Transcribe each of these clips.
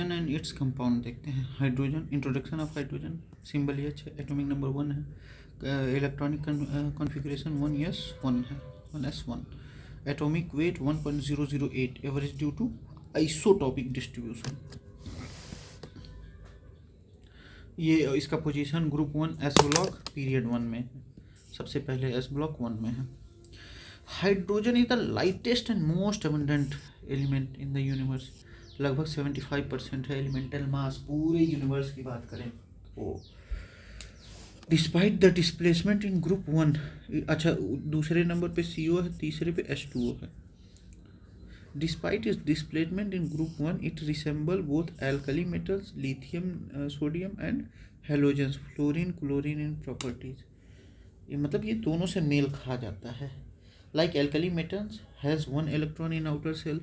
Hydrogen and it's compound देखते हैं। Hydrogen, introduction of hydrogen, symbol H है, atomic number 1 है, इलेक्ट्रॉनिक कॉन्फ़िगरेशन 1s1 है, 1s1, atomic weight 1.008, average due to isotopic distribution. ये इसका position group 1 S block period 1 में है, सबसे पहले एस ब्लॉक 1 में है। Hydrogen is the lightest and most abundant element in the universe, लगभग 75% है एलिमेंटल मास पूरे यूनिवर्स की बात करें तो। Despite the displacement in group 1, अच्छा दूसरे नंबर पे CO है, तीसरे पे H2O है। Despite its displacement in group 1, it resembles both alkali metals, lithium, sodium and halogens, fluorine, chlorine in properties. ये मतलब ये दोनों से मेल खा जाता है। Like alkali metals has 1 electron in outer shell,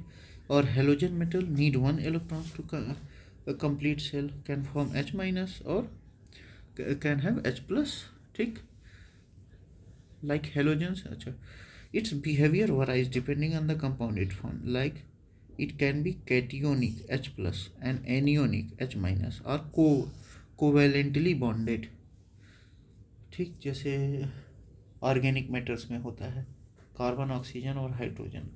और halogen metal need 1 electron to complete shell, can form H minus और can have H plus, ठीक। Like halogens, अच्छा, its behavior varies depending on the compound it formed. Like it can be cationic H plus and anionic H minus or covalently bonded, ठीक, जैसे organic matters में होता है, carbon, oxygen और hydrogen.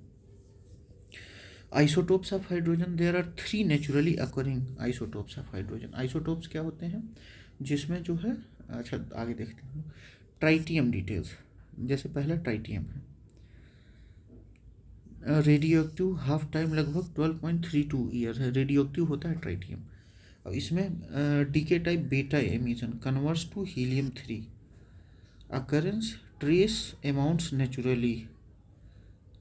Isotopes of hydrogen, there are 3 naturally occurring isotopes of hydrogen. Isotopes क्या होते हैं, जिसमें जो है, अच्छा आगे देखते हैं, ट्राइटियम डिटेल्स, जैसे पहला ट्राइटियम है, रेडियो एक्टिव हाफ टाइम लगभग 12.32 ईयर है, रेडियो एक्टिव होता है ट्राइटियम। और इसमें decay type beta emission converts to helium 3, occurrence trace amounts naturally,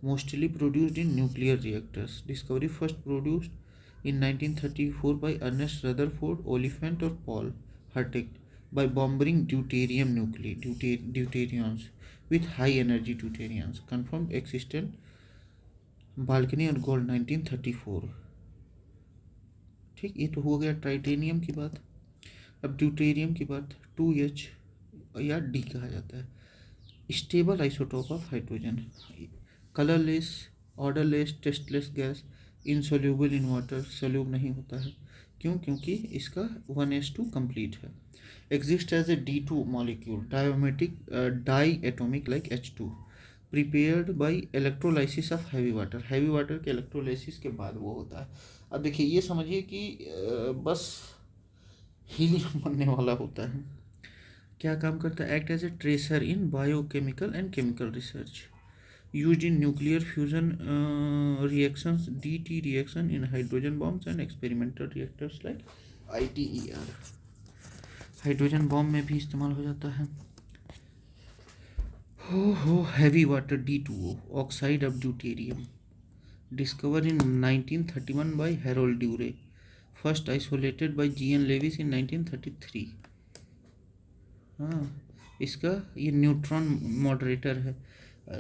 mostly produced in nuclear reactors, discovery first produced in 1934 by Ernest Rutherford, Oliphant और Paul Hartig by bombing deuterium deuterions with high energy deuteriums, confirmed existent balcony और gold 1934, ठीक। ये तो हो गया ट्राइटेनियम की बात। अब ड्यूटेरियम की बात, 2H या D कहा जाता है, stable isotope of hydrogen, colourless, odourless, tasteless gas, insoluble in water, soluble नहीं होता है, क्यों, क्योंकि इसका 1s2 कंप्लीट है। Exist as a D2 molecule, diatomic like H2, prepared by electrolysis of heavy water, heavy water के electrolysis के बाद वो होता है। अब देखिए ये समझिए कि बस हीलियम बनने वाला होता है। क्या काम करता है, act as a tracer in biochemical and chemical research, used in nuclear fusion reactions, DT reaction in hydrogen bombs and experimental reactors like ITER, hydrogen bomb में भी इस्तेमाल हो जाता है। Heavy water D2O, oxide of deuterium, discover in 1931 by Harold Urey, first isolated by GN Lewis in 1933। हाँ, इसका ये neutron moderator है,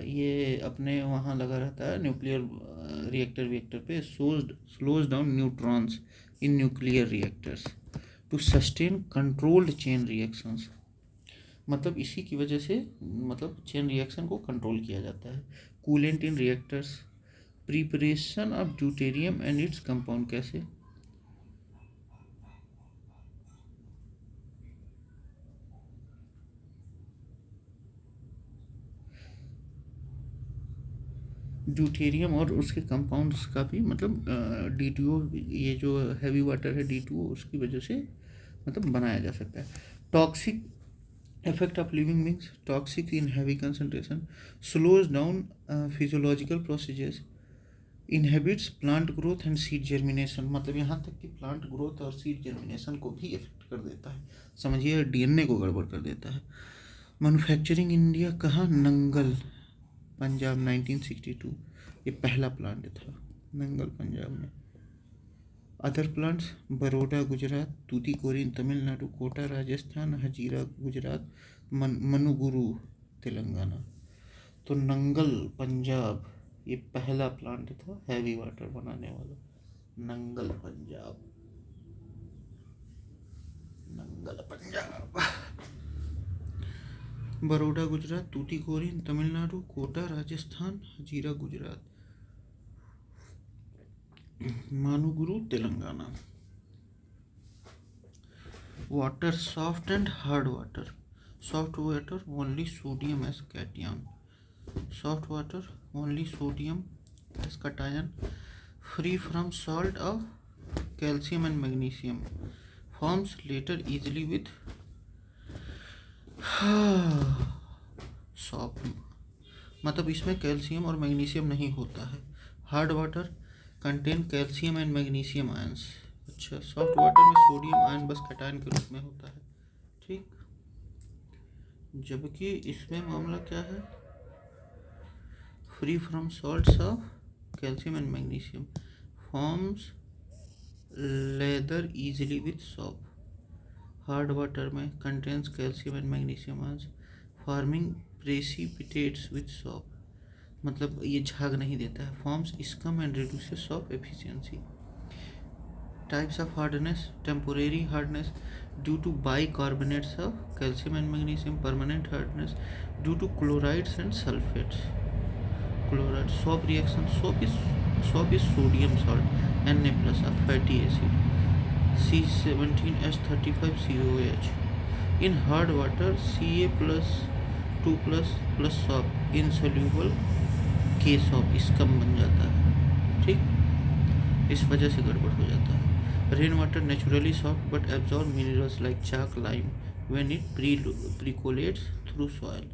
ये अपने वहाँ लगा रहता है न्यूक्लियर रिएक्टर पे, slows down neutrons in nuclear reactors to sustain controlled chain reactions, मतलब इसी की वजह से मतलब चेन रिएक्शन को कंट्रोल किया जाता है। Coolant in reactors, preparation of deuterium and its compound, कैसे, ड्यूटेरियम और उसके कंपाउंड्स का भी मतलब D2O, ये जो हैवी वाटर है D2O, उसकी वजह से मतलब बनाया जा सकता है। Toxic effect of living beings, toxic in heavy concentration, slows down physiological processes, inhibits plant growth and seed germination, मतलब यहाँ तक कि प्लांट ग्रोथ और सीड जर्मिनेशन को भी इफेक्ट कर देता है, समझिए DNA को गड़बड़ कर देता है। मैन्युफैक्चरिंग इंडिया कहाँ, नंगल पंजाब 1962, ये पहला प्लांट था नंगल पंजाब में। Other plants, Baroda Gujarat, Tuticorin Tamil Nadu, Kota Rajasthan, Hazira Gujarat, Manuguru Telangana. तो नंगल पंजाब ये पहला प्लांट था हैवी वाटर बनाने वाला, Nangal Punjab, Nangal Punjab. Baroda Gujarat, Tuticorin Tamil Nadu, Kota Rajasthan, Hazira Gujarat, Manuguru Telangana. water, soft and hard water. Soft water only sodium as cation. Soft water only sodium as cation, free from salt of calcium and magnesium, forms later easily with shop, मतलब इसमें calcium और magnesium नहीं होता है. Hard water contain calcium and magnesium ions. अच्छा, soft water में sodium ion बस cation के रूप में होता है. ठीक, जबकि इसमें मामला क्या है, free from salts of calcium and magnesium, forms lather easily with soap. Hard water में contains calcium and magnesium ions, forming precipitates with soap, मतलब ये झाग नहीं देता है. Forms scum and reduces soap efficiency. Types of hardness, temporary hardness due to bicarbonates of calcium and magnesium, permanent hardness due to chlorides and sulphates. Chloride soap reaction, soap is sodium salt Na+ of fatty acid, C17H35COH. In hard water, Ca+2+ plus shop insoluble K shop scum बन जाता है. ठीक, इस वजह से गड़बड़ हो जाता है. Rain water naturally soft but absorb minerals like chalk, lime when it percolates through soil.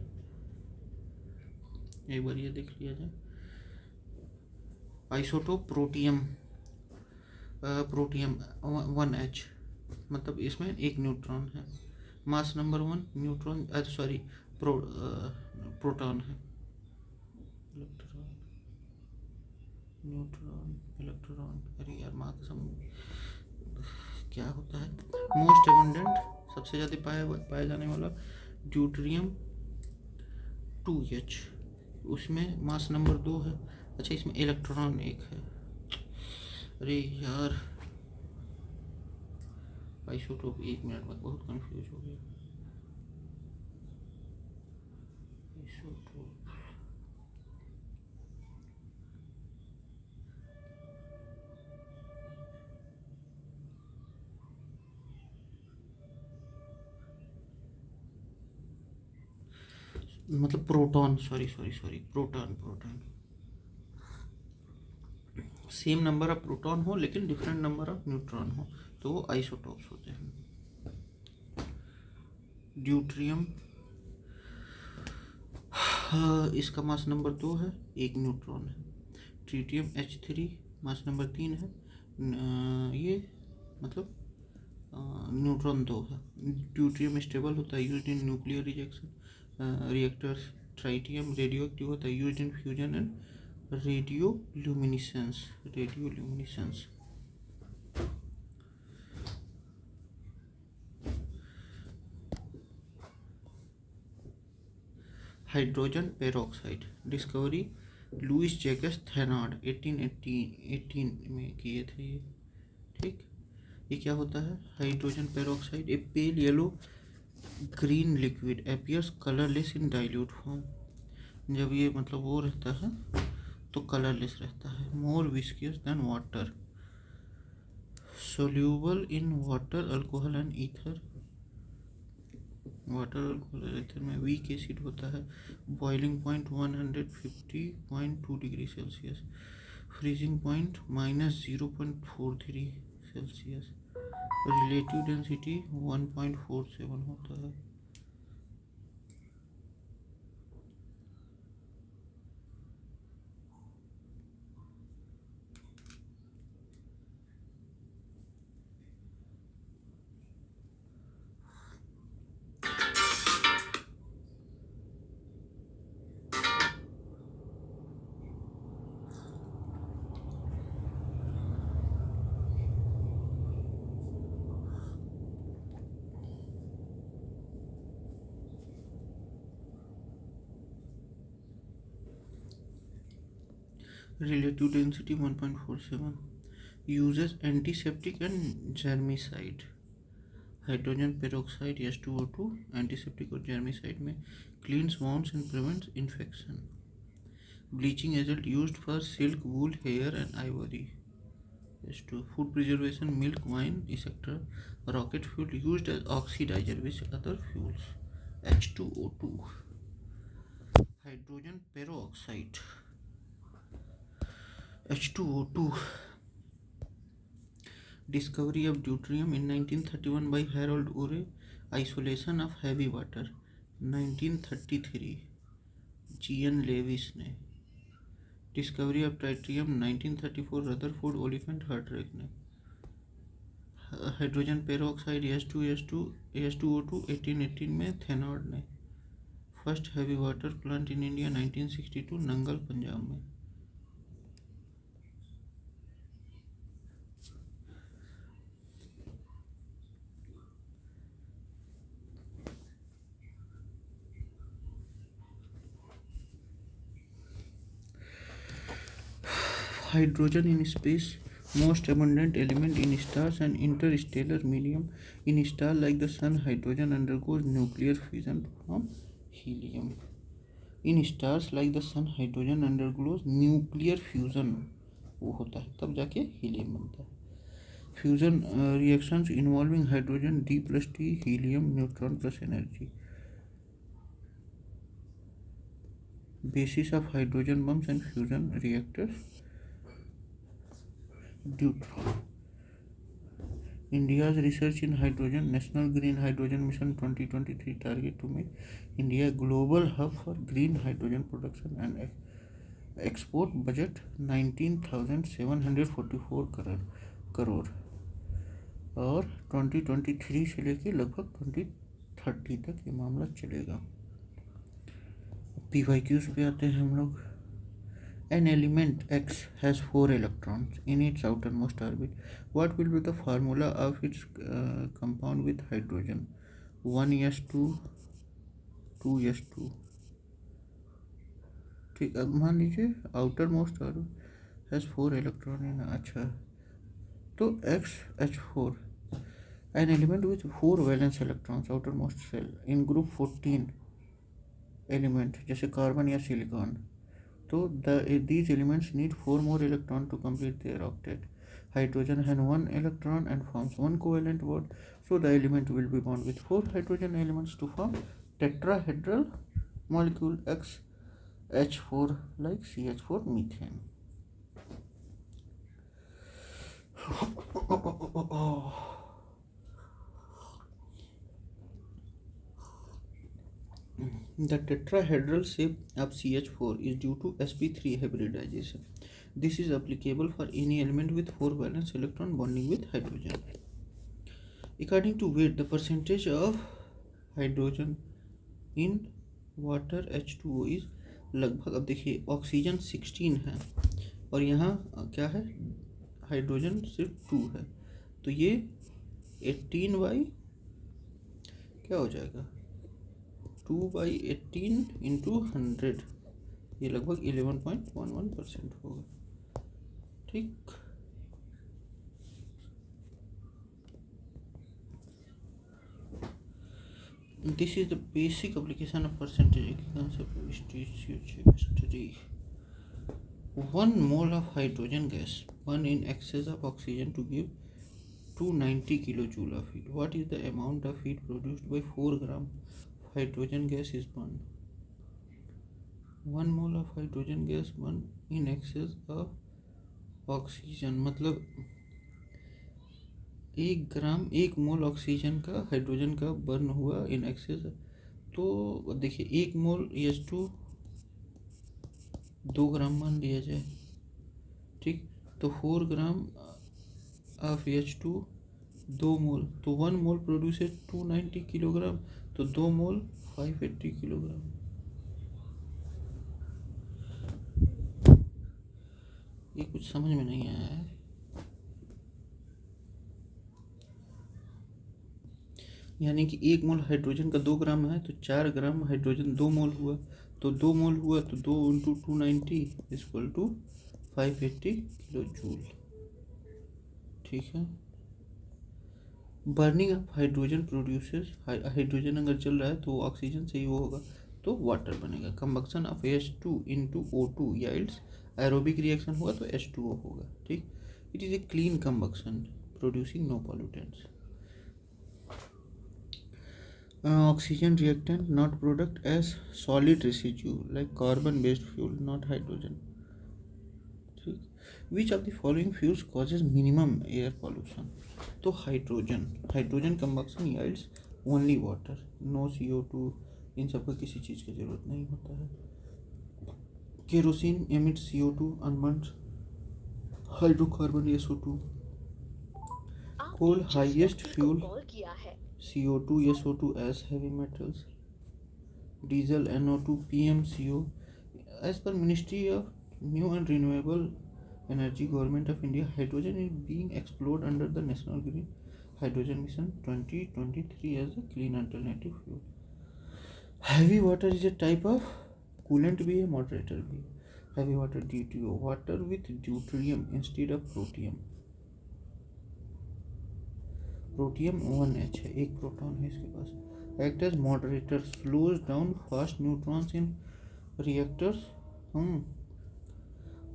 एक बार ये देख लिया जाए. आइसोटोप प्रोटियम, प्रोटियम 1H, मतलब इसमें एक न्यूट्रॉन है. Mass number 1 neutron, sorry proton है. न्यूट्रॉन, इलेक्ट्रॉन, अरे यार मास क्या होता है. मोस्ट एबंडेंट, सबसे ज़्यादा पाया जाने वाला ड्यूटेरियम 2H, उसमें मास नंबर 2 है. अच्छा, इसमें इलेक्ट्रॉन 1 है. अरे यार आइसोटोप, 1 मिनट में बहुत कंफ्यूज हो गया. आइसोटोप, मतलब proton, sorry proton. Same number of proton हो लेकिन डिफरेंट नंबर ऑफ न्यूट्रॉन हो तो वो आइसोटोप्स होते हैं. ड्यूटेरियम, इसका मास नंबर 2 है, 1 न्यूट्रॉन है. ट्रिटियम H3 मास नंबर 3 है, ये मतलब न्यूट्रॉन 2 है. ड्यूटेरियम स्टेबल होता है, used in nuclear reactors. Tritium radioactive होता है, used in fusion and radioluminescence. Hydrogen peroxide discovery Louis Jacques Thenard 1818 में किए थे ये. ठीक, ये क्या होता है, hydrogen peroxide, A pale yellow green liquid appears colourless in dilute form. जब ये मतलब वो रहता है तो कलरलेस रहता है. More viscous than water, soluble in water, alcohol and ether. Water, alcohol, ether में वीक एसिड होता है. Boiling point 150.2 degree Celsius, freezing point -0.43 Celsius. Relative density 1.47 होता है. Relative density 1.47. Uses antiseptic and germicide. Hydrogen peroxide H2O2 antiseptic और germicide में cleans wounds and prevents infection. Bleaching agent used for silk, wool, hair and ivory. H2. Food preservation, milk, wine, etc. Rocket fuel used as oxidizer with other fuels. H2O2. Hydrogen peroxide. H2O2. Discovery of deuterium in 1931 by Harold Urey. Isolation of heavy water 1933 G.N. Lewis ने. Discovery of tritium 1934 Rutherford Oliphant Harteck ने. Hydrogen peroxide H2O2 1818 में Thenard ने. First heavy water plant in India 1962 Nangal Punjab में. Hydrogen in space, most abundant element in stars and interstellar medium. In stars like the sun, hydrogen undergoes nuclear fusion to form helium. In stars like the sun, hydrogen undergoes nuclear fusion, वो होता है तब जाके helium बनता है. Fusion reactions involving hydrogen D+T helium neutron plus energy. Basis of hydrogen bombs and fusion reactors. Deuteron. India's research in hydrogen. National Green Hydrogen Mission 2023 target to make India a global hub for green hydrogen production and export. Budget 19,744 crore और 2023 से लेके लगभग 2030 तक ये मामला चलेगा. PYQs पे आते हैं हम लोग. An element X has 4 electrons in its outermost orbit. What will be the formula of its compound with hydrogen? 1s2 2s2. ठीक, अब मान लीजिए outer most orbit has 4 electron in. अच्छा, तो XH4 an element with 4 valence electrons outermost shell in group 14 element जैसे carbon या silicon. तो these elements need 4 more electrons to complete their octet. Hydrogen has 1 electron and forms 1 covalent bond, so the element will be bound with 4 hydrogen elements to form tetrahedral molecule XH4 like CH4 methane. The tetrahedral shape of CH4 is due to sp3 hybridization. This is applicable for any element with 4 valence electron bonding with hydrogen. According to weight, the percentage of hydrogen in water H2O is लगभग, अब देखिए oxygen 16 है और यहाँ क्या है, hydrogen सिर्फ 2 है, तो ये 18 बाई क्या हो जाएगा, 2/18 इंटू 100, ये लगभग 11.11% होगा. ठीक, this is the basic application of percentage concept of stoichiometry. 1 mole of hydrogen gas burn in excess of oxygen to give 290 kilojoule of heat. What is the amount of heat produced by 4 gram hydrogen gas is burned? 1 mole of hydrogen gas burn in excess of oxygen, मतलब 1 मोल oxygen का hydrogen का burn हुआ in excess. तो देखिए 1 मोल H2 2 ग्राम मान लिया जाए. ठीक, तो 4 ग्राम ऑफ H2 2 मोल, तो 1 मोल प्रोड्यूस है 290 किलोग्राम, तो 2 मोल 580 किलोग्राम. ये कुछ समझ में नहीं आया है. यानी कि 1 मोल हाइड्रोजन का 2 ग्राम है, तो 4 ग्राम हाइड्रोजन 2 मोल हुआ, तो 2 मोल हुआ तो 2 into 290 equal to 580 kilo joule. ठीक है. Burning of hydrogen produces, hydrogen अगर जल रहा है तो ऑक्सीजन से ही वो होगा तो वाटर बनेगा. Combustion of H2 into O2 yields, aerobic reaction हुआ तो H2O होगा. ठीक, It is a clean combustion, producing no pollutants. Oxygen reactant, not product as solid residue like carbon based fuel, not hydrogen. ठीक. Which of the following fuels causes minimum air pollution? तो hydrogen combustion yields only water, no CO2, इन सबका किसी चीज़ की ज़रूरत नहीं होता है. Kerosene emits CO2 unburned hydrocarbon SO2. Coal highest fuel CO2 SO2 as heavy metals. Diesel NO2 PMCO. As per Ministry of New and Renewable Energy, Government of India, hydrogen is being explored under the National Green Hydrogen Mission 2023 as a clean alternative fuel. Heavy water is a type of coolant भी है, moderator भी. Heavy water DTO, water with deuterium instead of protium. Protium 1H है, एक proton है इसके पास. Act as moderator, slows down fast neutrons in reactors.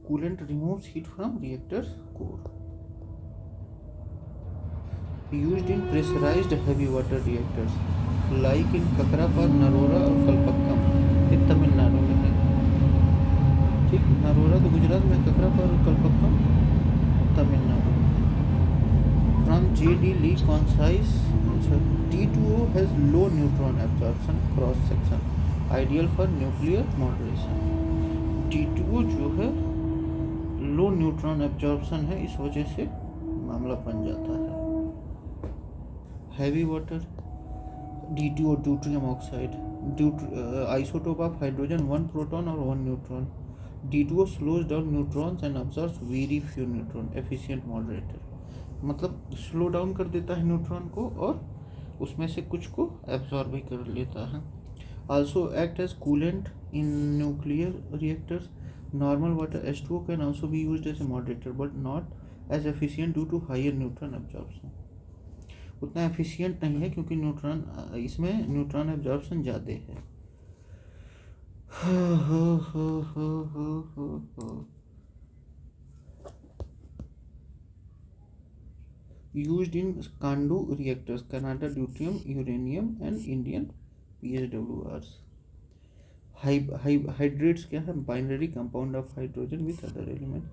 Coolant removes heat from reactors core. Used in pressurised heavy water reactors like in Kakrapar, Narora और कलपक्कम. ये तमिलनाडु में है. ठीक, नरोरा तो गुजरात में, ककरापार और Kalpakkam Tamil Nadu. From J.D. Lee concise, D2O has low neutron absorption cross section, ideal for nuclear moderation. D2O जो है लो न्यूट्रॉन एब्जॉर्प्शन है, इस वजह से मामला बन जाता है. Heavy water D2O deuterium oxide, isotope of hydrogen, 1 proton और 1 neutron. D2O slows down neutrons and absorbs very few neutron, efficient moderator. मतलब स्लो डाउन कर देता है न्यूट्रॉन को और उसमें से कुछ को एब्जॉर्ब भी कर लेता है. Also act as coolant in nuclear reactors. Normal water H2O can also be used as a moderator but not as efficient due to higher neutron absorption. उतना एफिशिएंट नहीं है क्योंकि इसमें न्यूट्रॉन एब्जॉर्प्शन ज़्यादा है. Used in CANDU reactors, Canada deuterium, uranium and Indian PHWRs. Hydrates क्या है? Binary compound of hydrogen with other elements.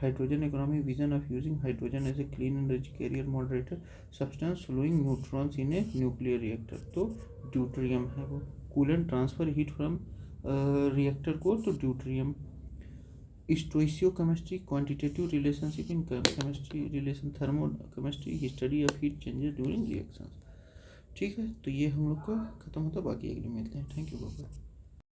Hydrogen economy vision of using hydrogen as a clean energy carrier moderator substance slowing neutrons in a nuclear reactor. तो deuterium है वो. Coolant transfer heat from reactor core to deuterium. Stoichiochemistry, quantitative relationship in chemistry relation, thermochemistry, study of heat changes during reactions. ठीक है, तो ये हम लोग का खत्म होता, बाकी अगले मिलते हैं. Thank you Baba.